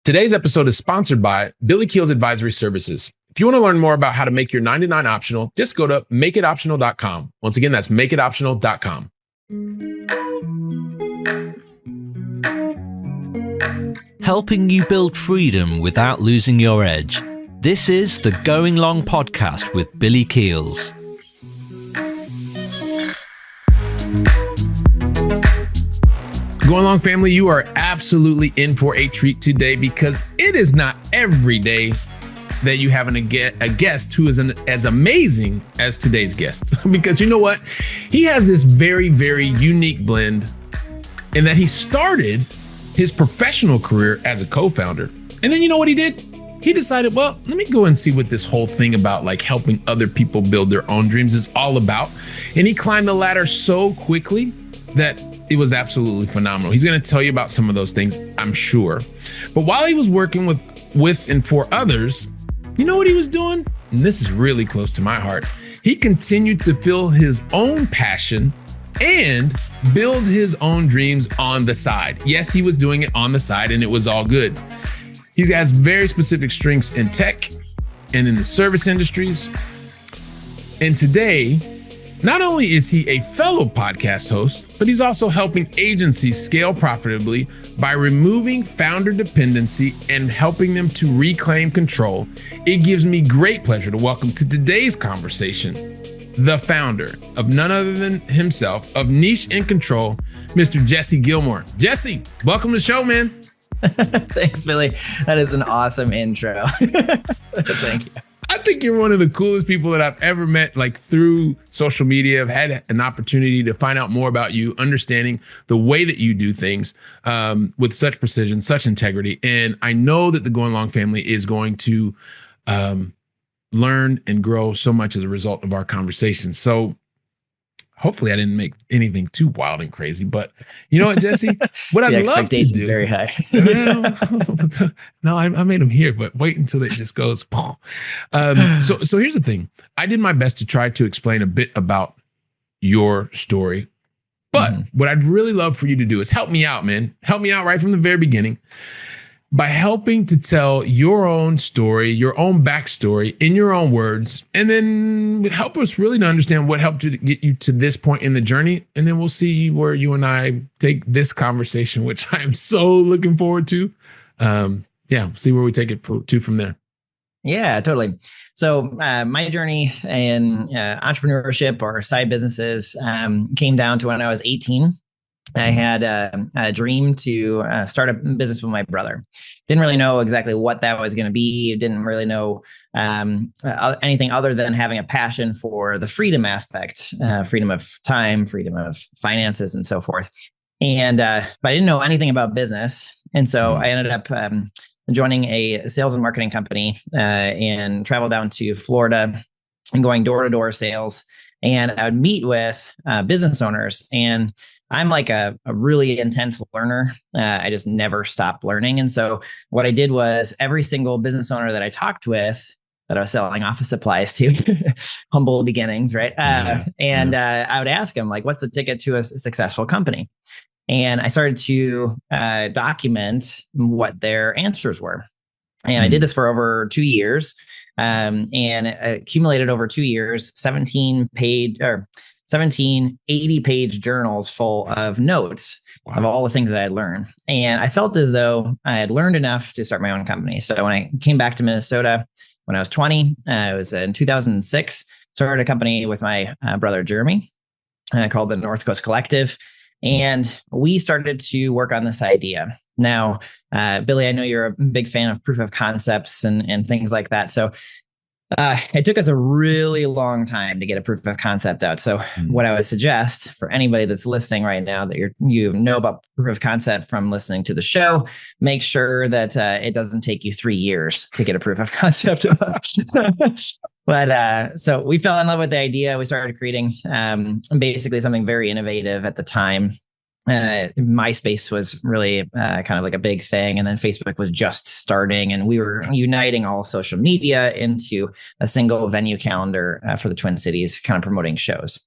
Today's episode is sponsored by Billy Keel's Advisory Services. If you want to learn more about how to make your 99 optional, just go to makeitoptional.com. Once again, that's makeitoptional.com. Helping you build freedom without losing your edge. This is the Going Long podcast with Billy Keels. Going Long family, you are absolutely in for a treat today because it is not every day that you have a guest who is as amazing as today's guest. Because you know what? He has this very, very unique blend in that he started his professional career as a co-founder. And then you know what he did? He decided, well, let me go and see what this whole thing about like helping other people build their own dreams is all about. And he climbed the ladder so quickly that it was absolutely phenomenal. He's going to tell you about some of those things, I'm sure. But while he was working with and for others, you know what he was doing? And this is really close to my heart. He continued to feel his own passion and build his own dreams on the side. Yes, he was doing it on the side and it was all good. He has very specific strengths in tech and in the service industries. And today, not only is he a fellow podcast host, but he's also helping agencies scale profitably by removing founder dependency and helping them to reclaim control. It gives me great pleasure to welcome to today's conversation the founder of none other than himself of Niche and Control, Mr. Jessie Gilmore. Jessie, welcome to the show, man. Thanks, Billy. That is an awesome intro. Thank you. I think you're one of the coolest people that I've ever met, like through social media. I've had an opportunity to find out more about you, understanding the way that you do things with such precision, such integrity. And I know that the Going Long family is going to learn and grow so much as a result of our conversation. So hopefully I didn't make anything too wild and crazy, but you know what, Jessie? What I'd love to do. Very high. No, I made them here, but wait until it just goes. So here's the thing. I did my best to try to explain a bit about your story, but what I'd really love for you to do is help me out, man. Help me out right from the very beginning by helping to tell your own story, your own backstory in your own words, and then help us really to understand what helped you to get you to this point in the journey. And then we'll see where you and I take this conversation, which I am so looking forward to. See where we take it to from there. Yeah, totally. So my journey in entrepreneurship or side businesses came down to when I was 18. I had a dream to start a business with my brother. Didn't really know exactly what that was going to be. Didn't really know anything other than having a passion for the freedom aspect, freedom of time, freedom of finances, and so forth. And but I didn't know anything about business. And so I ended up joining a sales and marketing company and traveled down to Florida and going door-to-door sales. And I would meet with business owners, and I'm like a really intense learner. I just never stop learning. And so what I did was every single business owner that I talked with that I was selling office supplies to, humble beginnings, right? I would ask them, like, what's the ticket to a successful company? And I started to document what their answers were. And I did this for over 2 years and accumulated over 2 years, 17 80-page journals full of notes of all the things that I had learned. And I felt as though I had learned enough to start my own company. So when I came back to Minnesota when I was 20, it was in 2006, started a company with my brother, Jeremy, called the North Coast Collective. And we started to work on this idea. Now, Billy, I know you're a big fan of proof of concepts and things like that. So it took us a really long time to get a proof of concept out. So what I would suggest for anybody that's listening right now that you know about proof of concept from listening to the show, make sure that it doesn't take you 3 years to get a proof of concept. But so we fell in love with the idea. We started creating basically something very innovative at the time. MySpace was really kind of like a big thing. And then Facebook was just starting, and we were uniting all social media into a single venue calendar for the Twin Cities, kind of promoting shows.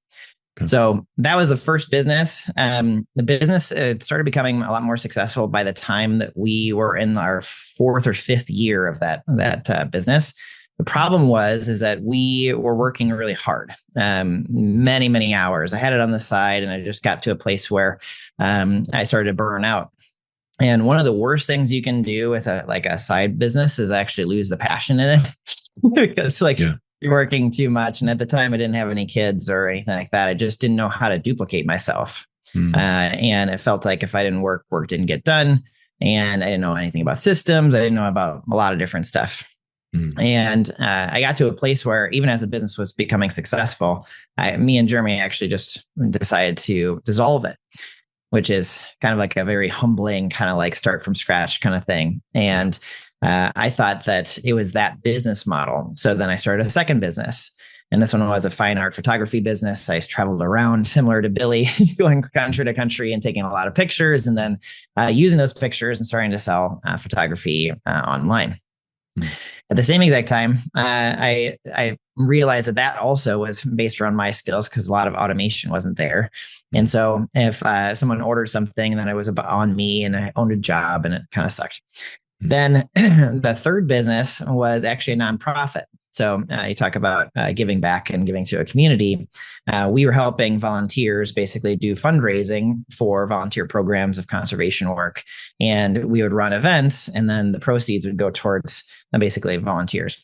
Okay. So that was the first business. The business started becoming a lot more successful by the time that we were in our fourth or fifth year of that business. The problem is that we were working really hard, many, many hours. I had it on the side, and I just got to a place where I started to burn out. And one of the worst things you can do with a side business is actually lose the passion in it because you're working too much. And at the time, I didn't have any kids or anything like that. I just didn't know how to duplicate myself. And it felt like if I didn't work didn't get done. And I didn't know anything about systems. I didn't know about a lot of different stuff. And I got to a place where even as the business was becoming successful, me and Jeremy actually just decided to dissolve it, which is kind of like a very humbling kind of like start from scratch kind of thing. And I thought that it was that business model. So then I started a second business. And this one was a fine art photography business. I traveled around similar to Billy, going country to country and taking a lot of pictures and then using those pictures and starting to sell photography online. At the same exact time, I realized that also was based around my skills because a lot of automation wasn't there. And so if someone ordered something, then it was on me and I owned a job and it kind of sucked. Then the third business was actually a nonprofit. So you talk about giving back and giving to a community. We were helping volunteers basically do fundraising for volunteer programs of conservation work. And we would run events and then the proceeds would go towards basically volunteers.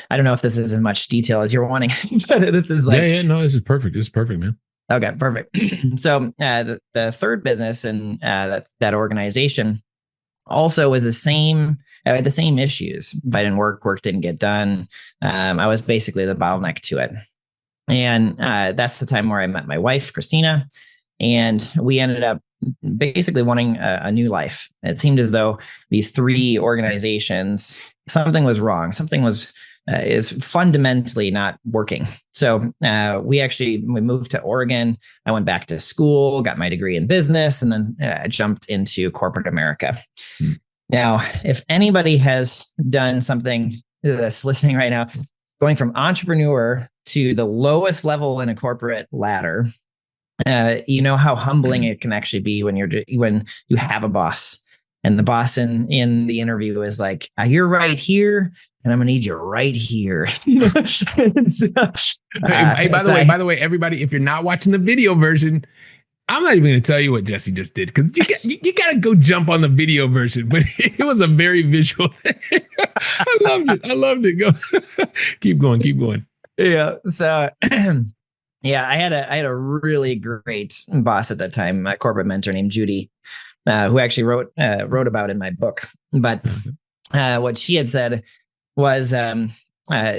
I don't know if this is as much detail as you're wanting, but this is like... No, this is perfect. This is perfect, man. Okay, perfect. So the third business and that organization also was the same issues. If I didn't work didn't get done. I was basically the bottleneck to it. And that's the time where I met my wife, Christina, and we ended up basically wanting a new life. It seemed as though these three organizations, something was wrong. Something is fundamentally not working. So we moved to Oregon. I went back to school, got my degree in business, and then jumped into corporate America. Now, if anybody has done something that's listening right now, going from entrepreneur to the lowest level in a corporate ladder, you know how humbling it can actually be when you have a boss, and the boss in the interview is like, "You're right here, and I'm gonna need you right here." Hey, by the way, everybody, if you're not watching the video version, I'm not even going to tell you what Jessie just did because you got to go jump on the video version. But it was a very visual thing. I loved it. Go, keep going. Yeah. So, yeah, I had a really great boss at that time, my corporate mentor named Judy, who actually wrote about in my book. But what she had said was,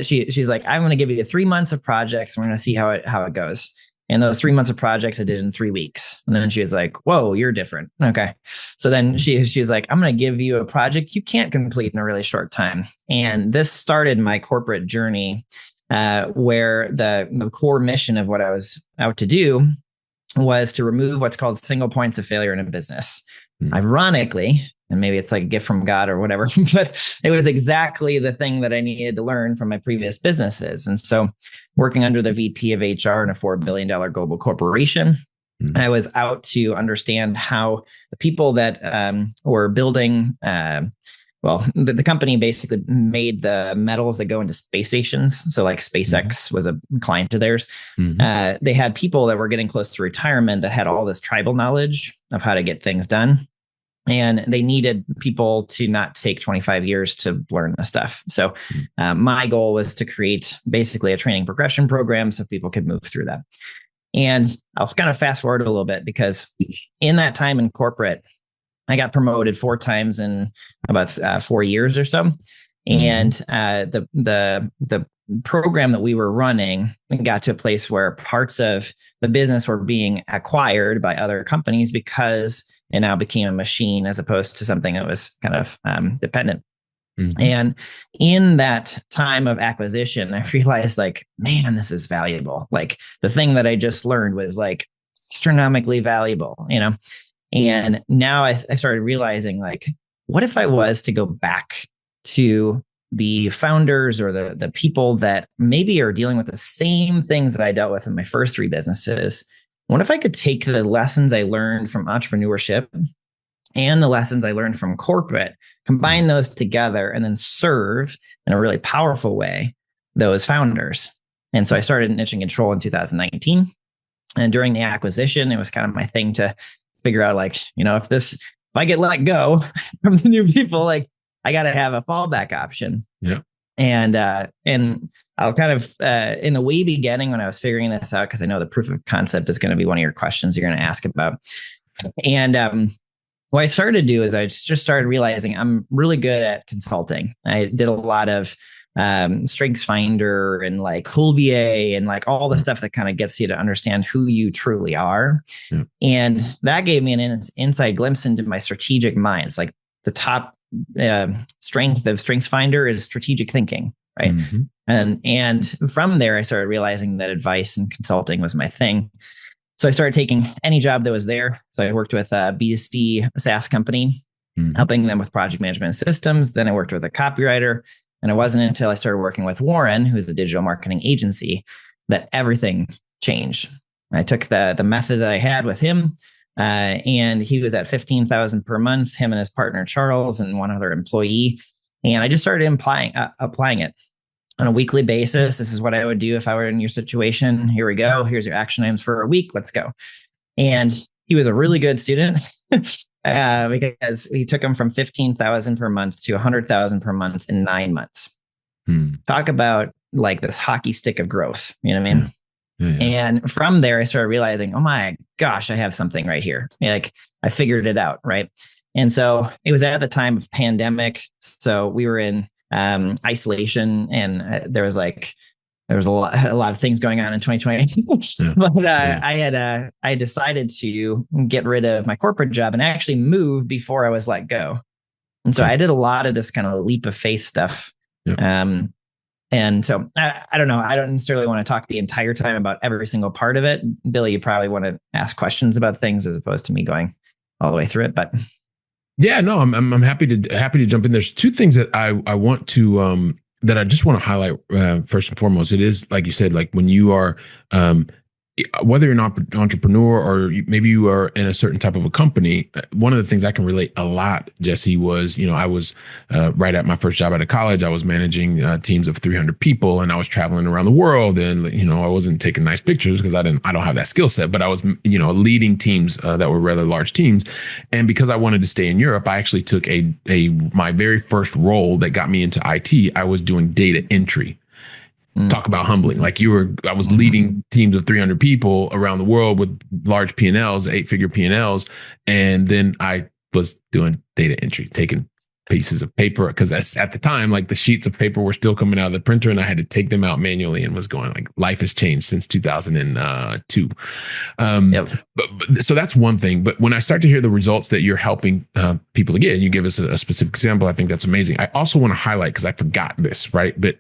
she's like, "I'm going to give you 3 months of projects. And we're going to see how it goes." And those 3 months of projects I did in 3 weeks. And then she was like, "Whoa, you're different." Okay. So then she's like, "I'm going to give you a project you can't complete in a really short time." And this started my corporate journey, where the core mission of what I was out to do was to remove what's called single points of failure in a business. Ironically, and maybe it's like a gift from God or whatever, but it was exactly the thing that I needed to learn from my previous businesses. And so working under the VP of HR in a $4 billion global corporation, I was out to understand how the people that were building, the company basically made the metals that go into space stations. So like SpaceX was a client of theirs. They had people that were getting close to retirement that had all this tribal knowledge of how to get things done. And they needed people to not take 25 years to learn the stuff. So my goal was to create basically a training progression program so people could move through that. And I'll kind of fast forward a little bit because in that time in corporate, I got promoted 4 times in about 4 years or so. And the program that we were running got to a place where parts of the business were being acquired by other companies because it now became a machine as opposed to something that was kind of dependent. And in that time of acquisition, I realized like, man, this is valuable. Like the thing that I just learned was like astronomically valuable, you know? And now I started realizing like, what if I was to go back to the founders or the people that maybe are dealing with the same things that I dealt with in my first three businesses. What if I could take the lessons I learned from entrepreneurship and the lessons I learned from corporate, combine those together, and then serve in a really powerful way those founders? And so I started Niche and Control in 2019. And during the acquisition, it was kind of my thing to figure out, like, if I get let go from the new people, like, I got to have a fallback option. Yeah. And I'll kind of, in the way beginning when I was figuring this out, because I know the proof of concept is going to be one of your questions you're going to ask about. And what I started to do is I just started realizing I'm really good at consulting. I did a lot of Strengths Finder and like Colbier and like all the stuff that kind of gets you to understand who you truly are. Yeah. And that gave me an inside glimpse into my strategic mind. It's like the top strength of Strengths Finder is strategic thinking, right? Mm-hmm. And from there, I started realizing that advice and consulting was my thing. So I started taking any job that was there. So I worked with a B2C SaaS company, helping them with project management systems. Then I worked with a copywriter. And it wasn't until I started working with Warren, who's a digital marketing agency, that everything changed. I took the method that I had with him, and he was at $15,000 per month, him and his partner, Charles, and one other employee. And I just started applying it on a weekly basis. This is what I would do if I were in your situation. Here we go. Here's your action items for a week. Let's go. And he was a really good student because he took him from $15,000 per month to $100,000 per month in 9 months. Talk about like this hockey stick of growth. You know what I mean? Yeah. And from there, I started realizing, oh my gosh, I have something right here. Like I figured it out. Right. And so it was at the time of pandemic. So we were in isolation, and there was a lot of things going on in 2020. But I decided to get rid of my corporate job and actually move before I was let go. And so I did a lot of this kind of leap of faith stuff. Yeah. And so I don't know. I don't necessarily want to talk the entire time about every single part of it. Billy, you probably want to ask questions about things as opposed to me going all the way through it. But yeah, no, I'm happy to jump in. There's two things that I want to that I just want to highlight first and foremost. It is, like you said, like when you are whether you're an entrepreneur or maybe you are in a certain type of a company, one of the things I can relate a lot, Jesse, was, I was right at my first job out of college. I was managing teams of 300 people, and I was traveling around the world, and, I wasn't taking nice pictures because I don't have that skill set, but I was, leading teams that were rather large teams. And because I wanted to stay in Europe, I actually took my very first role that got me into IT. I was doing data entry. Talk about humbling. Like I was leading teams of 300 people around the world with large P&Ls, 8-figure P&Ls. And then I was doing data entry, taking pieces of paper, because at the time, like the sheets of paper were still coming out of the printer, and I had to take them out manually, and was going like, life has changed since 2002. But so that's one thing. But when I start to hear the results that you're helping people to get, and you give us a specific example, I think that's amazing. I also want to highlight, because I forgot this, right? But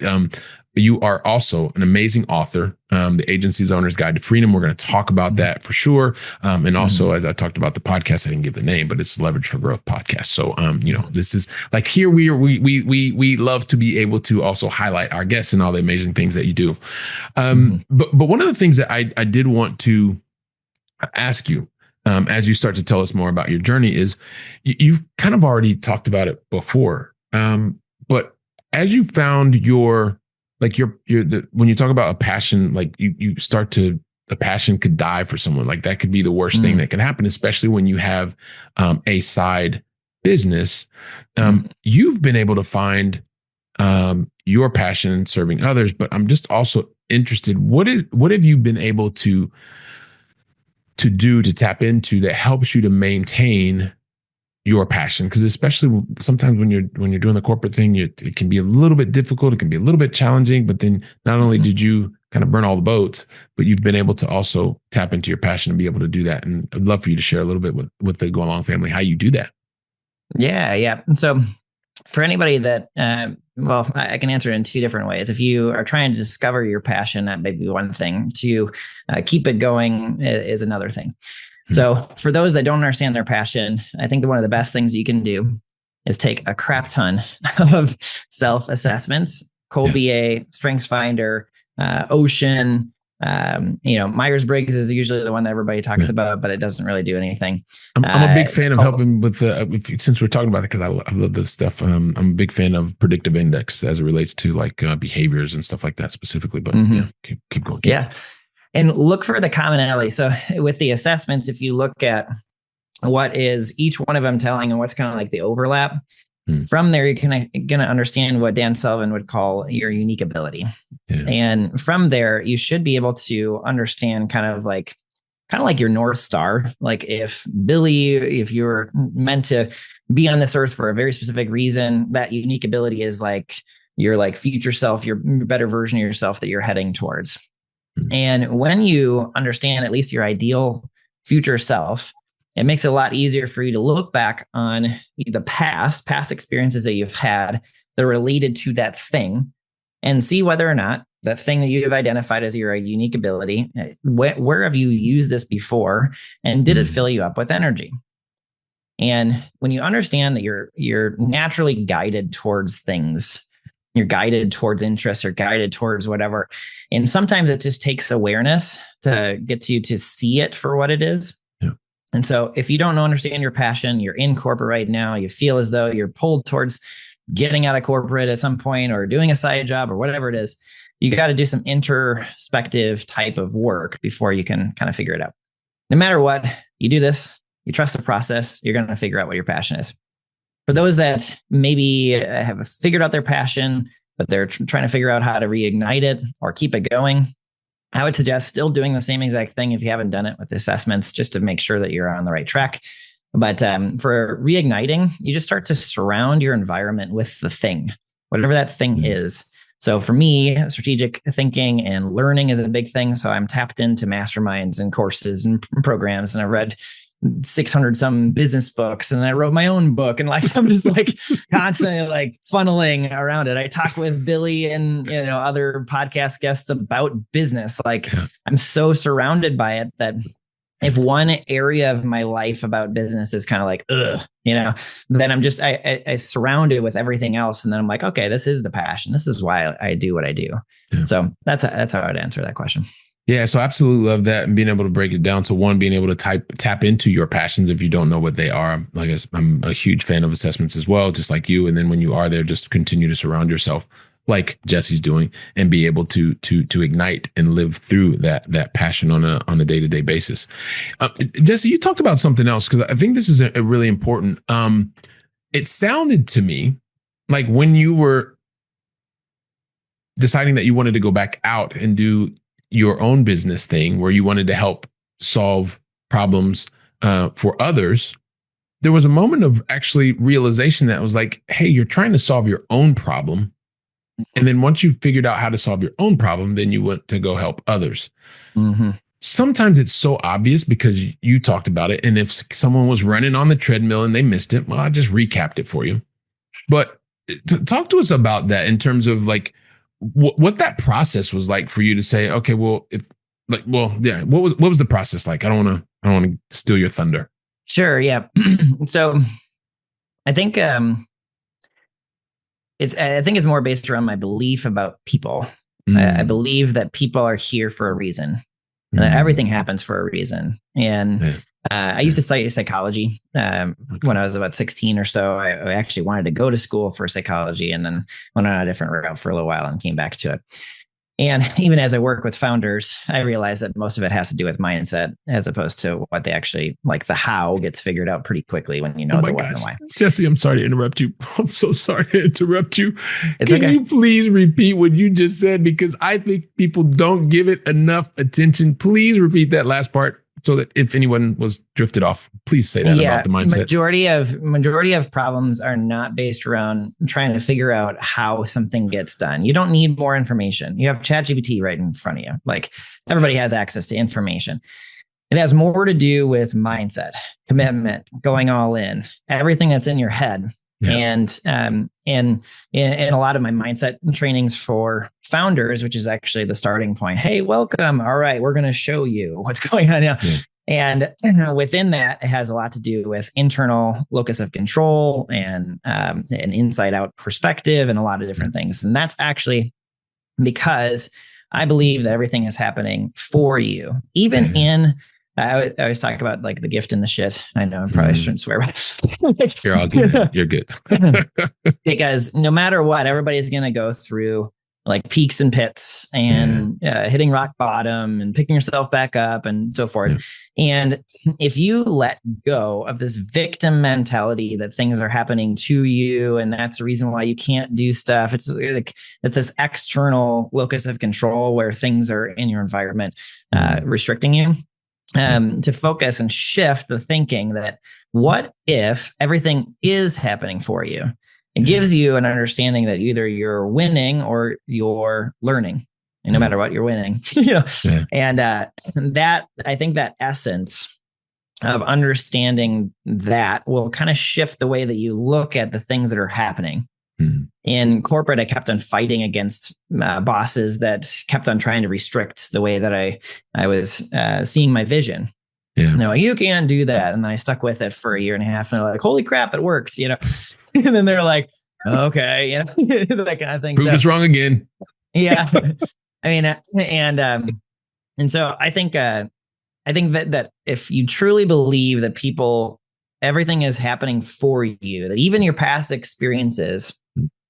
you are also an amazing author, The Agency's Owner's Guide to Freedom. We're going to talk about that for sure. And also, as I talked about the podcast, I didn't give the name, but it's Leverage for Growth podcast. So, this is like, here we love to be able to also highlight our guests and all the amazing things that you do. But one of the things that I did want to ask you, as you start to tell us more about your journey, is you've kind of already talked about it before. But as you found when you talk about a passion, like you start to, a passion could die for someone. Like that could be the worst thing that can happen, especially when you have a side business. You've been able to find your passion in serving others, but I'm just also interested, what have you been able to tap into that helps you to maintain your passion? Because especially sometimes when you're doing the corporate thing, it can be a little bit difficult. It can be a little bit challenging, but then not only did you kind of burn all the boats, but you've been able to also tap into your passion and be able to do that. And I'd love for you to share a little bit with the Go Along family, how you do that. Yeah. And so for anybody that, I can answer it in two different ways. If you are trying to discover your passion, that may be one thing. To keep it going is another thing. So for those that don't understand their passion, I think that one of the best things you can do is take a crap ton of self-assessments, Colby, Strengths Finder, Ocean. Myers-Briggs is usually the one that everybody talks about, but it doesn't really do anything. I'm a big fan of helping with since we're talking about it, because I love this stuff. I'm a big fan of predictive index as it relates to like behaviors and stuff like that specifically. But keep going. And look for the commonality. So with the assessments, if you look at what is each one of them telling and what's kind of like the overlap, from there, you're going to understand what Dan Sullivan would call your unique ability. Yeah. And from there, you should be able to understand kind of like your North Star. Like if you're meant to be on this earth for a very specific reason, that unique ability is like your like future self, your better version of yourself that you're heading towards. And when you understand at least your ideal future self, it makes it a lot easier for you to look back on the past experiences that you've had that are related to that thing and see whether or not that thing that you have identified as your unique ability, where have you used this before, and did it fill you up with energy? And when you understand that you're naturally guided towards things, you're guided towards interests, or guided towards whatever. And sometimes it just takes awareness to get you to see it for what it is. And so if you don't understand your passion, you're in corporate right now, you feel as though you're pulled towards getting out of corporate at some point or doing a side job or whatever it is, you got to do some introspective type of work before you can kind of figure it out. No matter what, you do this, you trust the process, you're going to figure out what your passion is. For those that maybe have figured out their passion, but they're trying to figure out how to reignite it or keep it going, I would suggest still doing the same exact thing if you haven't done it with assessments, just to make sure that you're on the right track. But for reigniting, you just start to surround your environment with the thing, whatever that thing is. So for me, strategic thinking and learning is a big thing. So I'm tapped into masterminds and courses and programs, and I've read 600 some business books, and I wrote my own book, and like I'm just like constantly like funneling around it. I talk with Billy and other podcast guests about business. Like I'm so surrounded by it that if one area of my life about business is kind of like then I'm just I surround it with everything else, and then I'm like, okay, this is the passion. This is why I do what I do. Yeah. So that's how I'd answer that question. Yeah, so I absolutely love that, and being able to break it down. So one, being able to tap into your passions if you don't know what they are. Like I'm a huge fan of assessments as well, just like you. And then when you are there, just continue to surround yourself like Jessie's doing, and be able to ignite and live through that passion on a day-to-day basis. Jessie, you talked about something else, because I think this is a really important. It sounded to me like when you were deciding that you wanted to go back out and do your own business thing, where you wanted to help solve problems for others, there was a moment of actually realization that was like, hey, you're trying to solve your own problem. And then once you figured out how to solve your own problem, then you went to go help others. Mm-hmm. Sometimes it's so obvious because you talked about it. And if someone was running on the treadmill and they missed it, well, I just recapped it for you. But talk to us about that in terms of like, what that process was like for you to say, okay, well, what was the process like? I don't want to steal your thunder. Sure. Yeah. So I think, it's more based around my belief about people. I believe that people are here for a reason, and that everything happens for a reason. And I used to study psychology when I was about 16 or so. I actually wanted to go to school for psychology, and then went on a different route for a little while and came back to it. And even as I work with founders, I realize that most of it has to do with mindset, as opposed to what they actually like. The how gets figured out pretty quickly when you know the what and why. Jessie, I'm sorry to interrupt you. I'm so sorry to interrupt you. It's Can you please repeat what you just said? Because I think people don't give it enough attention. Please repeat that last part, so that if anyone was drifted off, please say that about the mindset. Majority of problems are not based around trying to figure out how something gets done. You don't need more information. You have ChatGPT right in front of you. Like, everybody has access to information. It has more to do with mindset, commitment, going all in, everything that's in your head. Yeah. And in a lot of my mindset trainings for founders, which is actually the starting point. Hey, welcome. All right, we're going to show you what's going on now. Yeah. And within that, it has a lot to do with internal locus of control and an inside out perspective and a lot of different things. And that's actually because I believe that everything is happening for you, even in, I always talk about like the gift and the shit. I know I probably shouldn't swear, but You're all good. You're good. Because no matter what, everybody's going to go through like peaks and pits and hitting rock bottom and picking yourself back up and so forth. And if you let go of this victim mentality that things are happening to you, and that's the reason why you can't do stuff, it's like it's this external locus of control where things are in your environment restricting you. To focus and shift the thinking that what if everything is happening for you? It gives you an understanding that either you're winning or you're learning, and no matter what, you're winning. And that, I think that essence of understanding that will kind of shift the way that you look at the things that are happening. In corporate, I kept on fighting against bosses that kept on trying to restrict the way that I was seeing my vision. No, you can't do that. And I stuck with it for a year and a half. And they're like, holy crap, it worked, And then they're like, okay, that kind of thing. Prove us wrong again. Yeah. I mean, and so I think that if you truly believe that everything is happening for you, that even your past experiences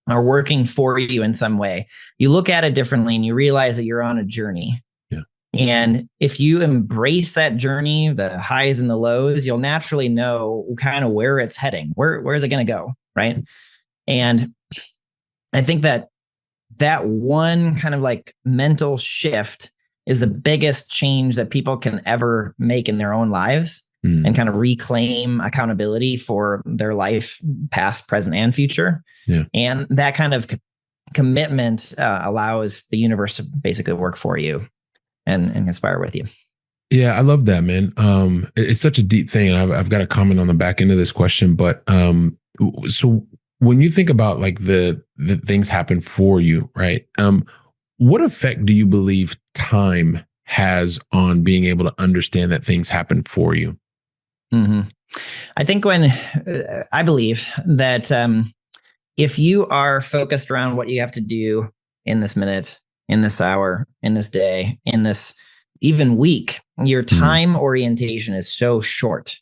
are working for you in some way, you look at it differently and you realize that you're on a journey. And if you embrace that journey, the highs and the lows, you'll naturally know kind of where it's heading. Where is it going to go? Right. And I think that one kind of like mental shift is the biggest change that people can ever make in their own lives and kind of reclaim accountability for their life, past, present, and future. And that kind of commitment allows the universe to basically work for you and conspire with you. Yeah, I love that, man. It's such a deep thing. And I've got a comment on the back end of this question, but so when you think about like the things happen for you, right? What effect do you believe time has on being able to understand that things happen for you? I think I believe that if you are focused around what you have to do in this minute, in this hour, in this day, in this even week, your time orientation is so short.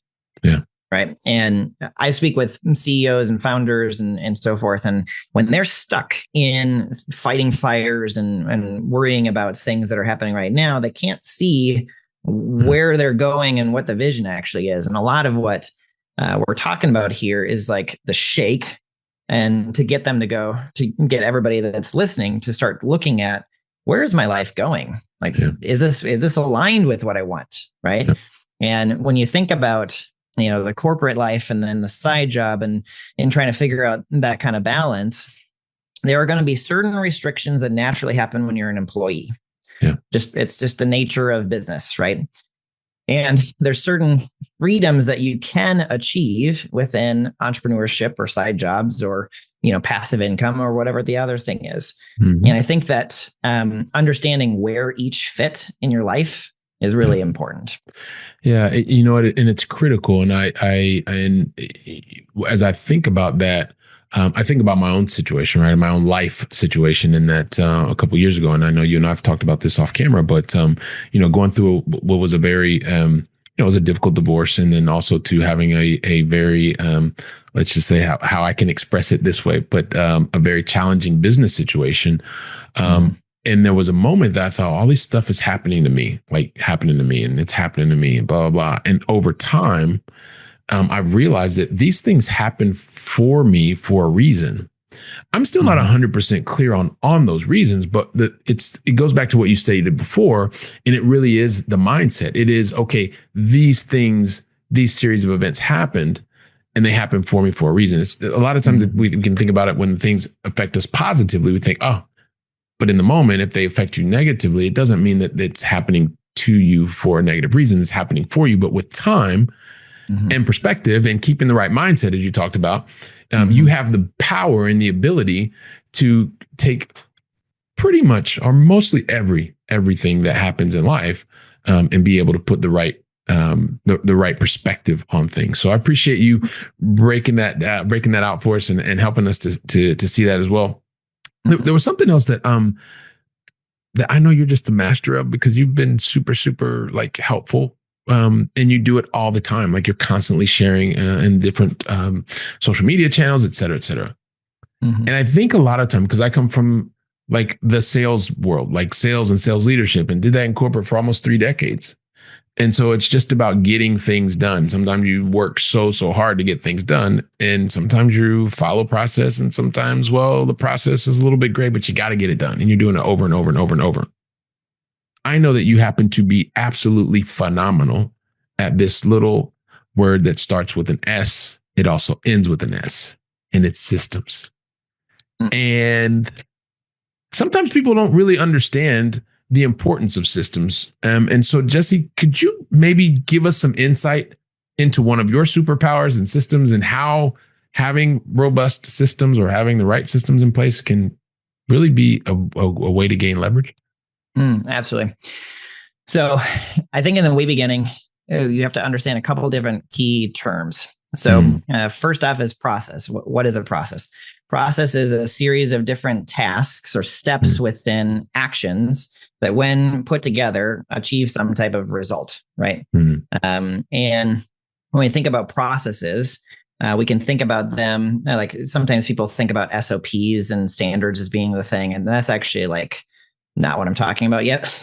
Right. And I speak with CEOs and founders and so forth. And when they're stuck in fighting fires and worrying about things that are happening right now, they can't see where they're going and what the vision actually is. And a lot of what we're talking about here is like the shake, and to get them to get everybody that's listening to start looking at, where is my life going? Like, is this aligned with what I want? Right. And when you think about the corporate life and then the side job and trying to figure out that kind of balance, there are going to be certain restrictions that naturally happen when you're an employee. It's just the nature of business, right? And there's certain freedoms that you can achieve within entrepreneurship or side jobs or, passive income or whatever the other thing is. And I think that understanding where each fit in your life is really important. Yeah, and it's critical. And and as I think about that, I think about my own situation, right? My own life situation in that a couple of years ago, and I know you and I've talked about this off camera, but going through what was a very it was a difficult divorce, and then also to having a very let's just say how I can express it this way, but a very challenging business situation. And there was a moment that I thought, all this stuff is happening to me, and it's happening to me, and blah, blah, blah. And over time, I've realized that these things happen for me for a reason. I'm still not 100% clear on those reasons, but it goes back to what you stated before, and it really is the mindset. It is, okay, these series of events happened, and they happen for me for a reason. It's a lot of times we can think about it when things affect us positively. We think, oh, but in the moment, if they affect you negatively, it doesn't mean that it's happening to you for a negative reason. It's happening for you. But with time and perspective and keeping the right mindset, as you talked about, you have the power and the ability to take pretty much or mostly everything that happens in life and be able to put the right the right perspective on things. So I appreciate you breaking that out for us and helping us to see that as well. There was something else that I know you're just a master of, because you've been super, super like helpful. And you do it all the time. Like you're constantly sharing in different social media channels, et cetera, et cetera. Mm-hmm. And I think a lot of time, because I come from like the sales world, like sales and sales leadership, and did that in corporate for almost 3 decades. And so it's just about getting things done. Sometimes you work so hard to get things done. And sometimes you follow process. And sometimes, well, the process is a little bit gray, but you got to get it done. And you're doing it over and over and over and over. I know that you happen to be absolutely phenomenal at this little word that starts with an S. It also ends with an S, and it's systems. And sometimes people don't really understand the importance of systems. And so, Jessie, could you maybe give us some insight into one of your superpowers and systems, and how having robust systems or having the right systems in place can really be a way to gain leverage? Absolutely. So I think in the way beginning, you have to understand a couple of different key terms. So first off is process. What is a process? Process is a series of different tasks or steps within actions that, when put together, achieve some type of result, right? And when we think about processes, we can think about them like, sometimes people think about SOPs and standards as being the thing, and that's actually like not what I'm talking about yet.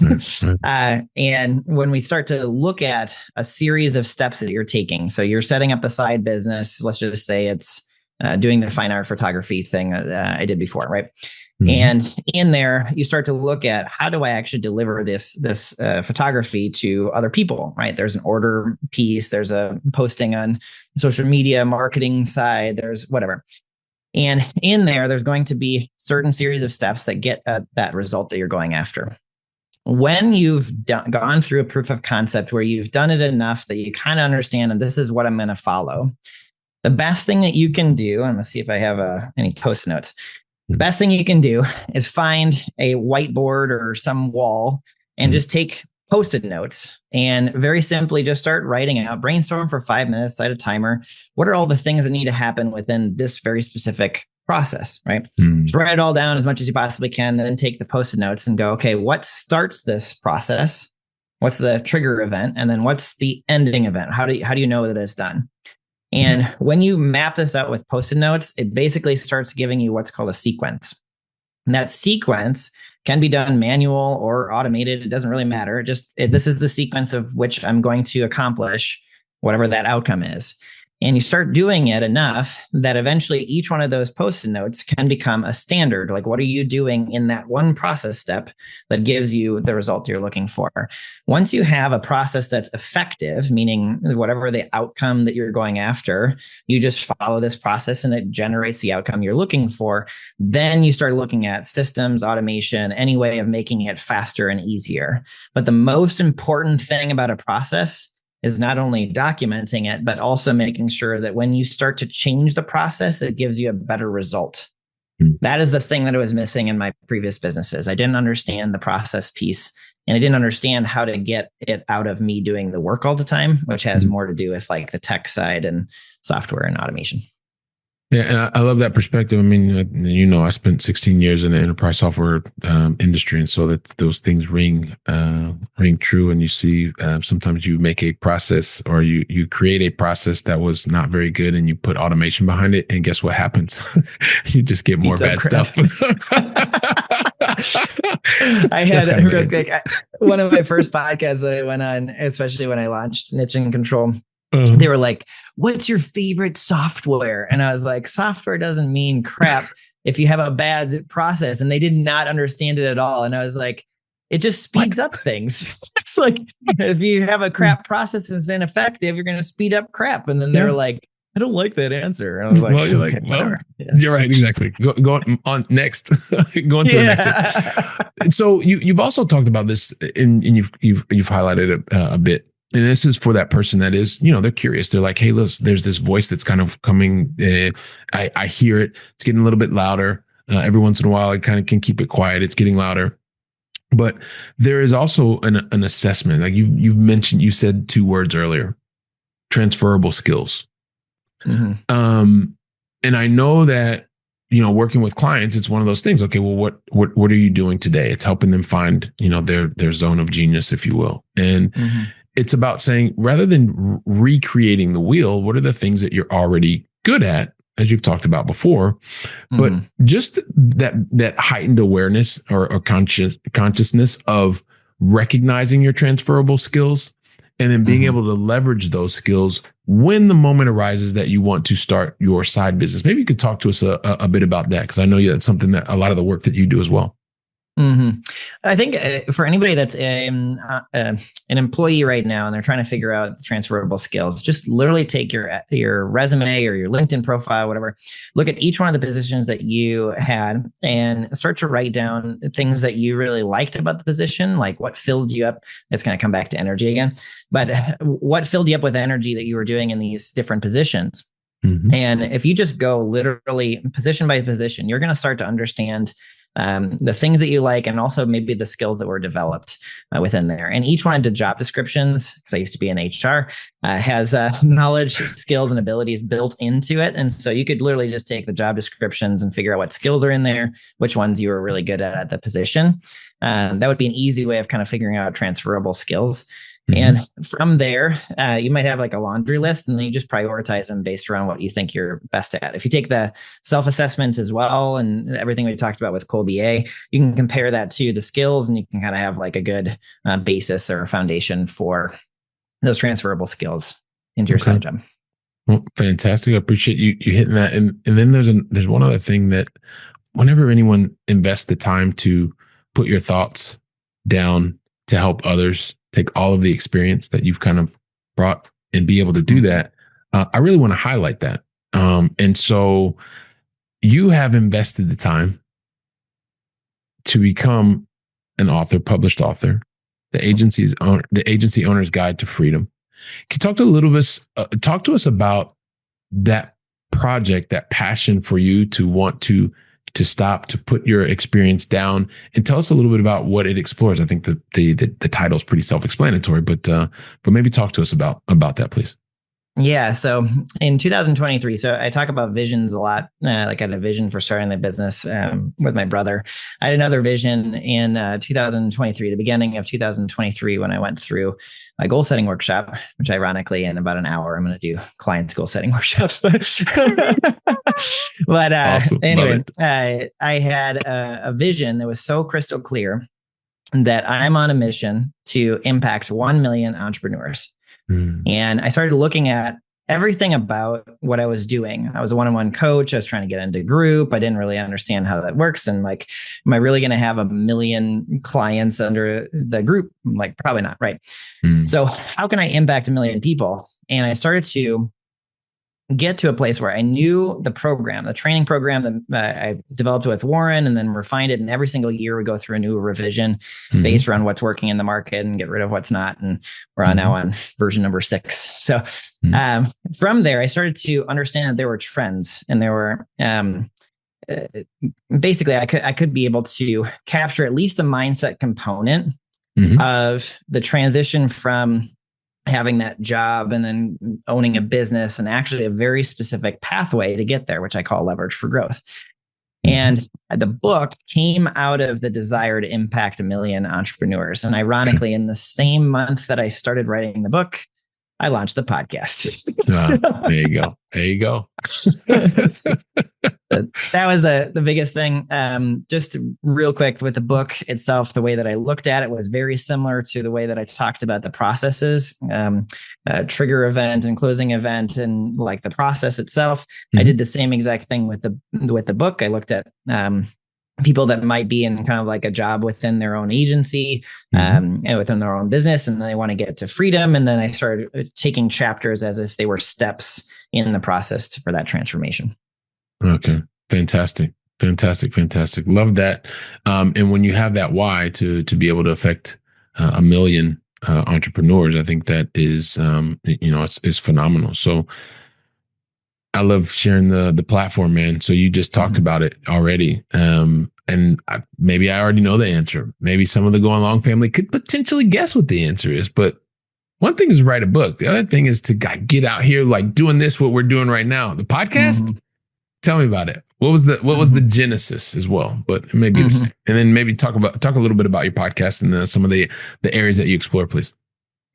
And when we start to look at a series of steps that you're taking, so you're setting up a side business, let's just say it's doing the fine art photography thing I did before, right? And in there, you start to look at, how do I actually deliver this photography to other people, right? There's an order piece, there's a posting on social media, marketing side, there's whatever. And in there, there's going to be certain series of steps that get that result that you're going after. When you've gone through a proof of concept where you've done it enough that you kind of understand, and this is what I'm going to follow, the best thing that you can do, I'm going to see if I have any post notes. The best thing you can do is find a whiteboard or some wall and just take Post-it notes and very simply just start writing out, brainstorm for 5 minutes, set a timer. What are all the things that need to happen within this very specific process, right? Just write it all down as much as you possibly can, then take the Post-it notes and go, okay, what starts this process? What's the trigger event? And then what's the ending event? How do you know that it's done? And when you map this out with Post-it notes, it basically starts giving you what's called a sequence. And that sequence can be done manual or automated. It doesn't really matter. This is the sequence of which I'm going to accomplish whatever that outcome is. And you start doing it enough that eventually each one of those Post-it notes can become a standard. Like, what are you doing in that one process step that gives you the result you're looking for? Once you have a process that's effective, meaning whatever the outcome that you're going after, you just follow this process and it generates the outcome you're looking for. Then you start looking at systems, automation, any way of making it faster and easier. But the most important thing about a process is not only documenting it, but also making sure that when you start to change the process, it gives you a better result. That is the thing that I was missing in my previous businesses. I didn't understand the process piece, and I didn't understand how to get it out of me doing the work all the time, which has more to do with like the tech side and software and automation. Yeah, and I love that perspective. I mean, I spent 16 years in the enterprise software industry, and so that those things ring true. And you see, sometimes you make a process, or you create a process that was not very good, and you put automation behind it, and guess what happens? You just get more bad stuff. I had real quick, one of my first podcasts that I went on, especially when I launched Niche and Control. They were like, what's your favorite software? And I was like, software doesn't mean crap if you have a bad process. And they did not understand it at all. And I was like, it just speeds up things. It's like, if you have a crap process that's ineffective, you're going to speed up crap. And then they're like, I don't like that answer. And I was like, well, you're okay, like, well, you're right. Exactly. Go on next. Go on to the next thing. So you've also talked about this, and you've highlighted it a bit. And this is for that person that is, they're curious. They're like, hey, listen, there's this voice that's kind of coming. I hear it. It's getting a little bit louder. Every once in a while, I kind of can keep it quiet. It's getting louder. But there is also an assessment. Like you've mentioned, you said two words earlier, transferable skills. And I know that, working with clients, it's one of those things. Okay, well, what are you doing today? It's helping them find, their zone of genius, if you will. And it's about saying, rather than recreating the wheel, what are the things that you're already good at, as you've talked about before, but just that heightened awareness or consciousness of recognizing your transferable skills and then being able to leverage those skills when the moment arises that you want to start your side business. Maybe you could talk to us a bit about that, because I know that's something that a lot of the work that you do as well. I think for anybody that's an employee right now and they're trying to figure out the transferable skills, just literally take your resume or your LinkedIn profile, whatever, look at each one of the positions that you had and start to write down things that you really liked about the position, like what filled you up. It's going to come back to energy again, but what filled you up with energy that you were doing in these different positions. And if you just go literally position by position, you're going to start to understand the things that you like, and also maybe the skills that were developed within there. And each one of the job descriptions, because I used to be in HR, has knowledge, skills, and abilities built into it. And so you could literally just take the job descriptions and figure out what skills are in there, which ones you were really good at the position. That would be an easy way of kind of figuring out transferable skills. And from there, you might have like a laundry list, and then you just prioritize them based around what you think you're best at. If you take the self-assessments as well and everything we talked about with Colby-A, you can compare that to the skills, and you can kind of have like a good basis or foundation for those transferable skills into your side job. Well, fantastic. I appreciate you hitting that. And then there's one other thing that whenever anyone invests the time to put your thoughts down to help others take all of the experience that you've kind of brought and be able to do that, I really want to highlight that. And so you have invested the time to become an author, published author, the agency owner's guide to freedom. Can you talk to us about that project, that passion for you to want to stop, to put your experience down, and tell us a little bit about what it explores? I think the title is pretty self-explanatory, but maybe talk to us about that, please. Yeah. So in 2023, so I talk about visions a lot. Like I had a vision for starting the business with my brother. I had another vision in 2023, the beginning of 2023, when I went through a goal setting workshop, which ironically in about an hour, I'm going to do clients goal setting workshops. But awesome. Anyway, I had a vision that was so crystal clear that I'm on a mission to impact 1 million entrepreneurs. And I started looking at everything about what I was doing. I was a one-on-one coach. I was trying to get into group. I didn't really understand how that works. And like, am I really going to have 1 million clients under the group? I'm like, probably not. Right. So how can I impact 1 million people? And I started to get to a place where I knew the training program that I developed with Warren, and then refined it. And every single year we go through a new revision based around what's working in the market and get rid of what's not. And we're now on version number 6. So from there, I started to understand that there were trends, and there were basically I could be able to capture at least the mindset component of the transition from having that job and then owning a business, and actually a very specific pathway to get there, which I call leverage for growth. And the book came out of the desire to impact 1 million entrepreneurs. And ironically, in the same month that I started writing the book, I launched the podcast. There you go. There you go. That was the biggest thing. Just real quick with the book itself, the way that I looked at it was very similar to the way that I talked about the processes, trigger event and closing event, and like the process itself. I did the same exact thing with the book. I looked at people that might be in kind of like a job within their own agency and within their own business, and they want to get to freedom. And then I started taking chapters as if they were steps in the process for that transformation. Okay. Fantastic. Love that. And when you have that why to be able to affect 1 million entrepreneurs, I think that is, it's phenomenal. So I love sharing the platform, man. So you just talked about it already. And maybe I already know the answer. Maybe some of the Going Long family could potentially guess what the answer is. But one thing is to write a book. The other thing is to get out here like doing this, what we're doing right now. The podcast, tell me about it. What was the genesis as well? But maybe the same. And then maybe talk a little bit about your podcast and some of the areas that you explore, please.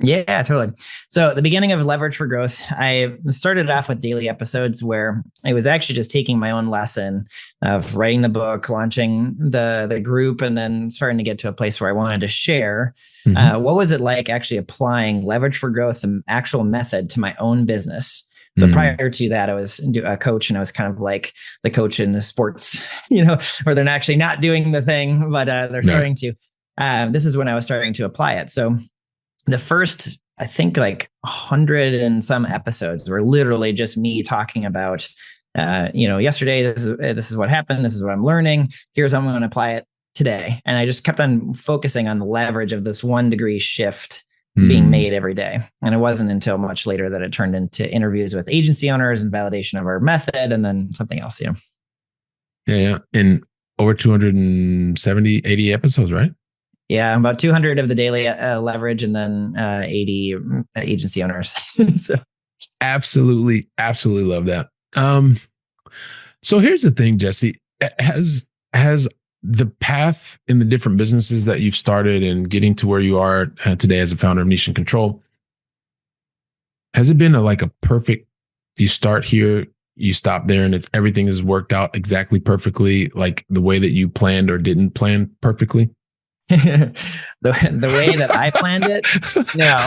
Yeah, totally. So at the beginning of Leverage for Growth, I started off with daily episodes where I was actually just taking my own lesson of writing the book, launching the group, and then starting to get to a place where I wanted to share what was it like actually applying Leverage for Growth, the actual method, to my own business. So prior to that, I was a coach, and I was kind of like the coach in the sports, where they're actually not doing the thing, but they're starting to. This is when I was starting to apply it. So the first, I think, like 100 and some episodes were literally just me talking about, yesterday, this is what happened. This is what I'm learning. Here's how I'm going to apply it today. And I just kept on focusing on the leverage of this 1 degree shift being made every day. And it wasn't until much later that it turned into interviews with agency owners and validation of our method, and then something else. Yeah. And over 270, 80 episodes, right? Yeah, about 200 of the daily leverage, and then 80 agency owners. So absolutely love that. So here's the thing, Jessie. Has the path in the different businesses that you've started and getting to where you are today as a founder of Niche and Control, has it been a perfect, you start here, you stop there, and everything has worked out exactly perfectly, like the way that you planned or didn't plan perfectly? the way that I planned it, no.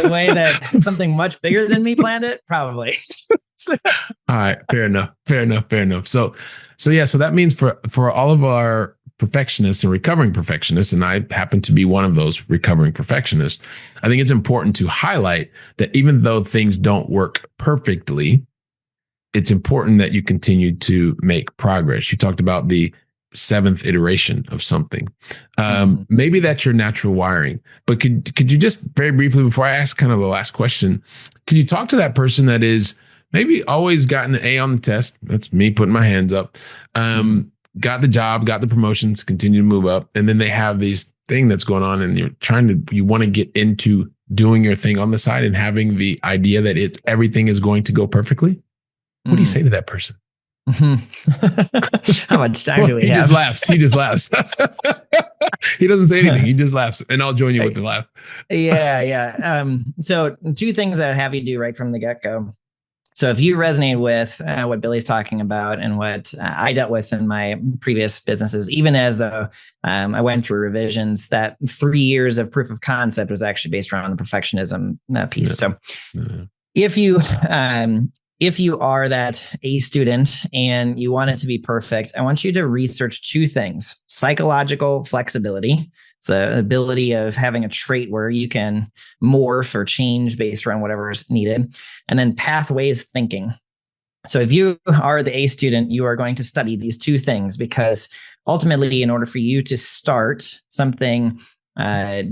The way that something much bigger than me planned it, probably. All right, fair enough. So that means for all of our perfectionists and recovering perfectionists, and I happen to be one of those recovering perfectionists, I think it's important to highlight that even though things don't work perfectly, it's important that you continue to make progress. You talked about the 7th iteration of something. Maybe that's your natural wiring, but could you just very briefly, before I ask kind of the last question, can you talk to that person that is maybe always gotten an A on the test? That's me putting my hands up. Got the job, got the promotions, continue to move up. And then they have these thing that's going on, and you want to get into doing your thing on the side and having the idea that everything is going to go perfectly. What do you say to that person? How much time do we have? He just laughs. He doesn't say anything. He just laughs, and I'll join you with the laugh. Yeah. So 2 things that I have you do right from the get-go. So if you resonate with what Billy's talking about and what I dealt with in my previous businesses, even as though I went through revisions, that 3 years of proof of concept was actually based around the perfectionism piece. Yeah. So if you are that A student and you want it to be perfect, I want you to research 2 things: psychological flexibility. It's the ability of having a trait where you can morph or change based around whatever is needed. And then pathways thinking. So if you are the A student, you are going to study these 2 things, because ultimately, in order for you to start something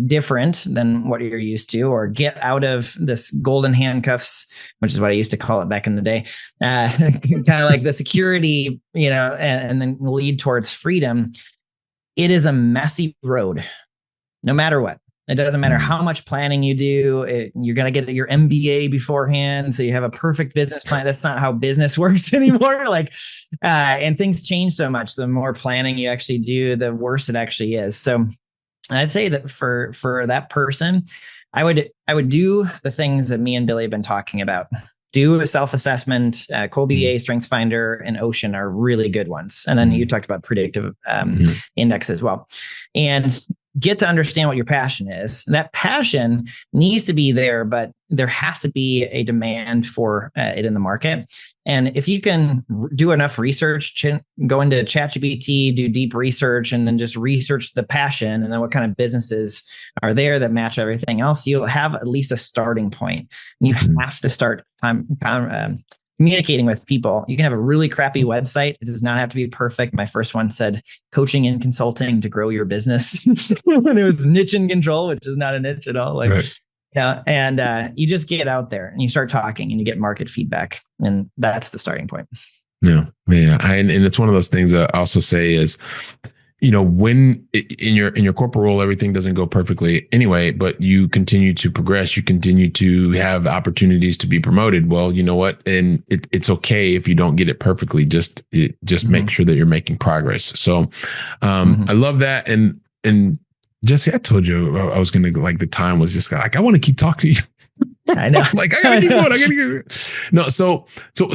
different than what you're used to, or get out of this golden handcuffs, which is what I used to call it back in the day, kind of like the security, and then lead towards freedom. It is a messy road, no matter what. It doesn't matter how much planning you do. You're going to get your MBA beforehand, so you have a perfect business plan. That's not how business works anymore. And things change so much. The more planning you actually do, the worse it actually is. So I'd say that for that person, I would do the things that me and Billy have been talking about. Do a self-assessment. Colby A, StrengthsFinder, and Ocean are really good ones. And then you talked about predictive index as well. And get to understand what your passion is. That passion needs to be there, but there has to be a demand for it in the market. And if you can do enough research, go into ChatGPT, do deep research, and then just research the passion and then what kind of businesses are there that match everything else, you'll have at least a starting point. And you have to start communicating with people. You can have a really crappy website. It does not have to be perfect. My first one said coaching and consulting to grow your business. When it was niche and control, which is not a niche at all. Right. And you just get out there and you start talking and you get market feedback. And that's the starting point. Yeah. Yeah. And it's one of those things I also say is, when in your corporate role, everything doesn't go perfectly anyway, but you continue to progress, you continue to have opportunities to be promoted. Well, you know what? And it's okay if you don't get it perfectly. Just make sure that you're making progress. So I love that. And Jessie, I told you I was going to, like, the time was just like, I want to keep talking to you. I know. Like, I gotta keep going. I gotta keep. No, so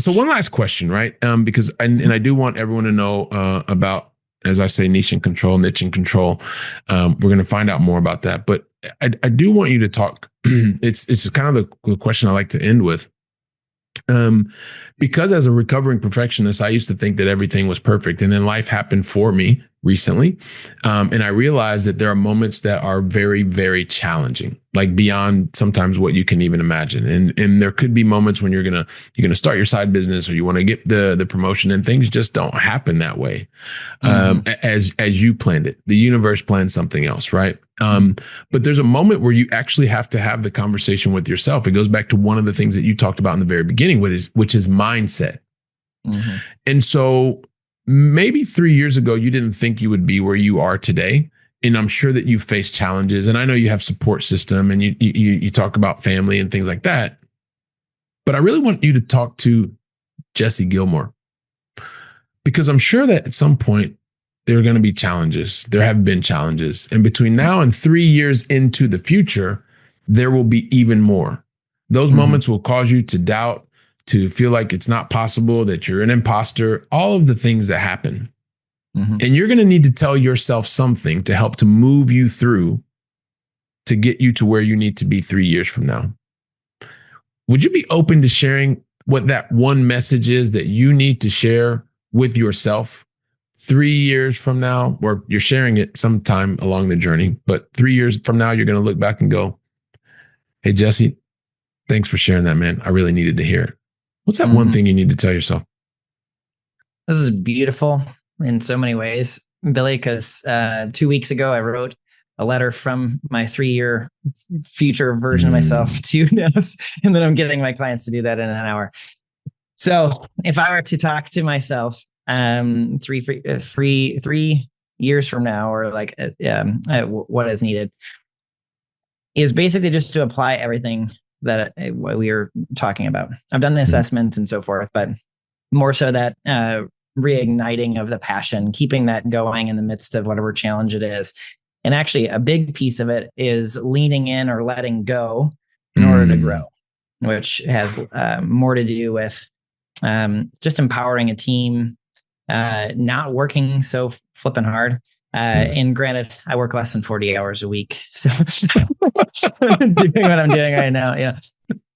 one last question, right? Because I do want everyone to know about, as I say, niche and control. We're gonna find out more about that, but I do want you to talk. It's kind of the question I like to end with. Because as a recovering perfectionist, I used to think that everything was perfect, and then life happened for me recently, and I realized that there are moments that are very, very challenging, like beyond sometimes what you can even imagine. And there could be moments when you're gonna start your side business, or you want to get the promotion, and things just don't happen that way as you planned it. The universe planned something else, right? But there's a moment where you actually have to have the conversation with yourself. It goes back to one of the things that you talked about in the very beginning, which is mindset. And so maybe 3 years ago, you didn't think you would be where you are today. And I'm sure that you face challenges, and I know you have support system, and you talk about family and things like that. But I really want you to talk to Jessie Gilmore, because I'm sure that at some point there are going to be challenges. There have been challenges. And between now and 3 years into the future, there will be even more. Those moments will cause you to doubt, to feel like it's not possible, that you're an imposter, all of the things that happen. And you're going to need to tell yourself something to help to move you through, to get you to where you need to be 3 years from now. Would you be open to sharing what that one message is that you need to share with yourself 3 years from now? Or you're sharing it sometime along the journey, but 3 years from now, you're going to look back and go, hey, Jessie, thanks for sharing that, man. I really needed to hear it. What's that one thing you need to tell yourself? This is beautiful in so many ways, Billy, because 2 weeks ago, I wrote a letter from my 3-year future version of myself to Ness, and then I'm getting my clients to do that in an hour. So if I were to talk to myself 3 years from now, or like what is needed, is basically just to apply everything that what we are talking about. I've done the assessments and so forth, but more so that reigniting of the passion, keeping that going in the midst of whatever challenge it is. And actually, a big piece of it is leaning in or letting go in order to grow, which has more to do with just empowering a team, not working so flipping hard. And granted, I work less than 40 hours a week, so doing what I'm doing right now. Yeah.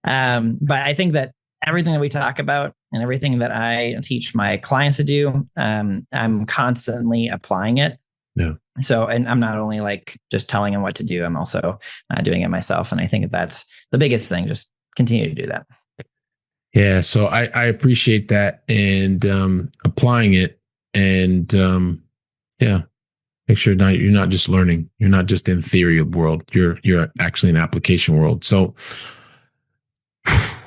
But I think that everything that we talk about and everything that I teach my clients to do, I'm constantly applying it. Yeah. So, and I'm not only like just telling them what to do, I'm also doing it myself. And I think that's the biggest thing. Just continue to do that. Yeah. So I appreciate that, and applying it, and make sure you're not just learning. You're not just in theory world. You're actually in application world. So,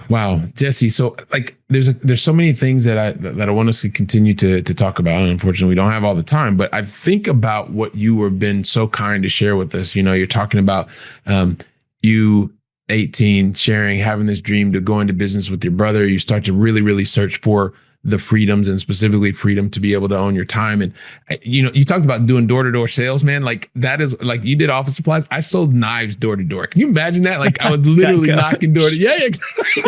wow, Jessie. So like, there's so many things that I want us to continue to talk about. And unfortunately, we don't have all the time. But I think about what you have been so kind to share with us. You're talking about you 18, sharing, having this dream to go into business with your brother. You start to really, really search for the freedoms, and specifically freedom to be able to own your time. And, you talked about doing door-to-door sales, man. Like, that is like, you did office supplies. I sold knives door to door. Can you imagine that? Like, I was literally knocking door to door. Yeah, exactly.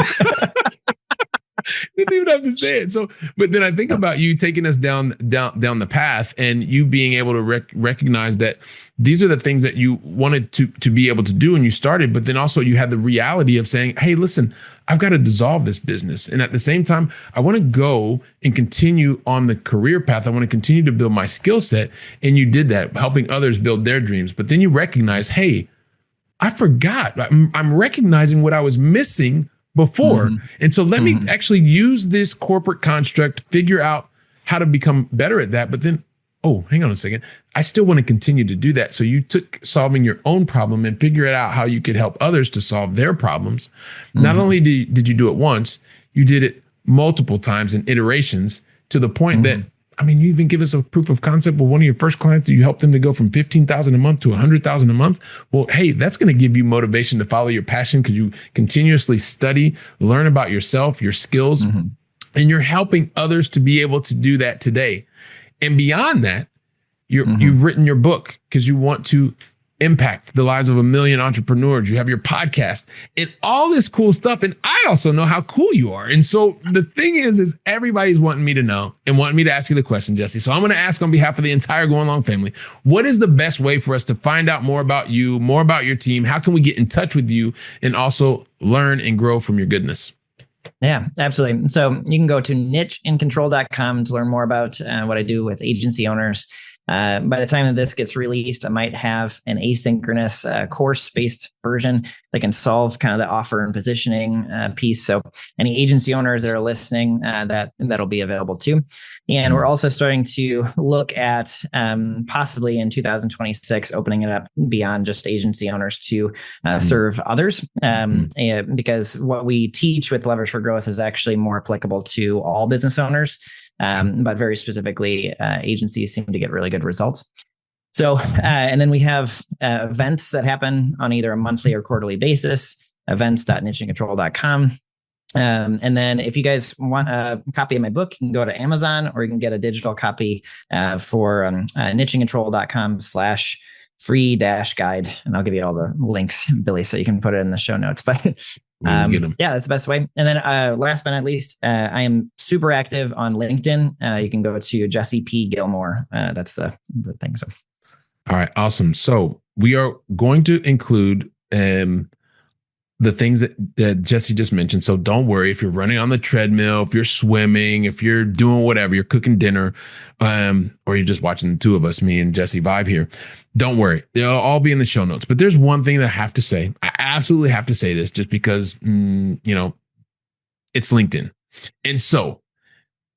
Didn't even have to say it. So, but then I think about you taking us down the path, and you being able to recognize that these are the things that you wanted to be able to do when you started. But then also you had the reality of saying, hey, listen, I've got to dissolve this business. And at the same time, I want to go and continue on the career path. I want to continue to build my skill set. And you did that, helping others build their dreams. But then you recognize, hey, I forgot. I'm recognizing what I was missing before. And so let me actually use this corporate construct, figure out how to become better at that. But then, oh, hang on a second. I still want to continue to do that. So you took solving your own problem and figure it out how you could help others to solve their problems. Not only did you do it once, you did it multiple times in iterations to the point that, I mean, you even give us a proof of concept with one of your first clients. You help them to go from $15,000 a month to $100,000 a month. Well, hey, that's going to give you motivation to follow your passion because you continuously study, learn about yourself, your skills, and you're helping others to be able to do that today. And beyond that, you've written your book because you want to impact the lives of 1 million entrepreneurs. You have your podcast and all this cool stuff. And I also know how cool you are. And so the thing is everybody's wanting me to know and wanting me to ask you the question, Jessie. So I'm going to ask on behalf of the entire Going Long family, what is the best way for us to find out more about you, more about your team? How can we get in touch with you and also learn and grow from your goodness? Yeah, absolutely. So you can go to nicheincontrol.com to learn more about what I do with agency owners. By the time that this gets released, I might have an asynchronous course-based version that can solve kind of the offer and positioning piece. So any agency owners that are listening, that'll be available too. And we're also starting to look at possibly in 2026 opening it up beyond just agency owners to serve others. Because what we teach with Levers for Growth is actually more applicable to all business owners. But very specifically, agencies seem to get really good results. So, and then we have events that happen on either a monthly or quarterly basis, events.nicheincontrol.com. And then if you guys want a copy of my book, you can go to Amazon or you can get a digital copy for nicheincontrol.com/free-guide. And I'll give you all the links, Billy, so you can put it in the show notes. But yeah, that's the best way. And then last but not least, I am super active on LinkedIn. You can go to Jessie P. Gilmore. That's the thing. So, all right, awesome. So we are going to include the things that Jessie just mentioned. So don't worry if you're running on the treadmill, if you're swimming, if you're doing whatever, you're cooking dinner, or you're just watching the two of us, me and Jessie vibe here. Don't worry. They'll all be in the show notes. But there's one thing that I have to say. I absolutely have to say this just because, it's LinkedIn. And so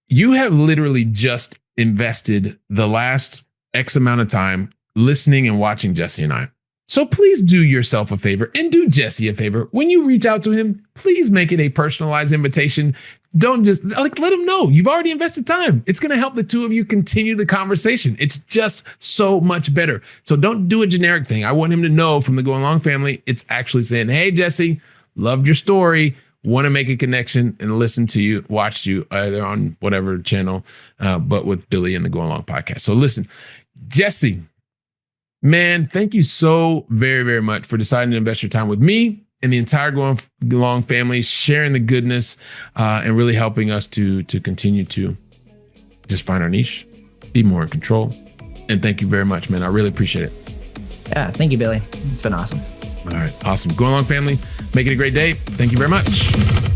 you have literally just invested the last X amount of time listening and watching Jessie and I. So please do yourself a favor and do Jessie a favor. When you reach out to him, please make it a personalized invitation. Don't just let him know you've already invested time. It's going to help the two of you continue the conversation. It's just so much better. So don't do a generic thing. I want him to know from the Going Long family, it's actually saying, hey, Jessie, loved your story. Want to make a connection and listen to you, watched you either on whatever channel, but with Billy and the Going Long podcast. So listen, Jessie, man, thank you so very, very much for deciding to invest your time with me and the entire Going Long family, sharing the goodness and really helping us to continue to just find our niche, be more in control. And thank you very much, man. I really appreciate it. Yeah, thank you, Billy. It's been awesome. All right, awesome. Going Long family, make it a great day. Thank you very much.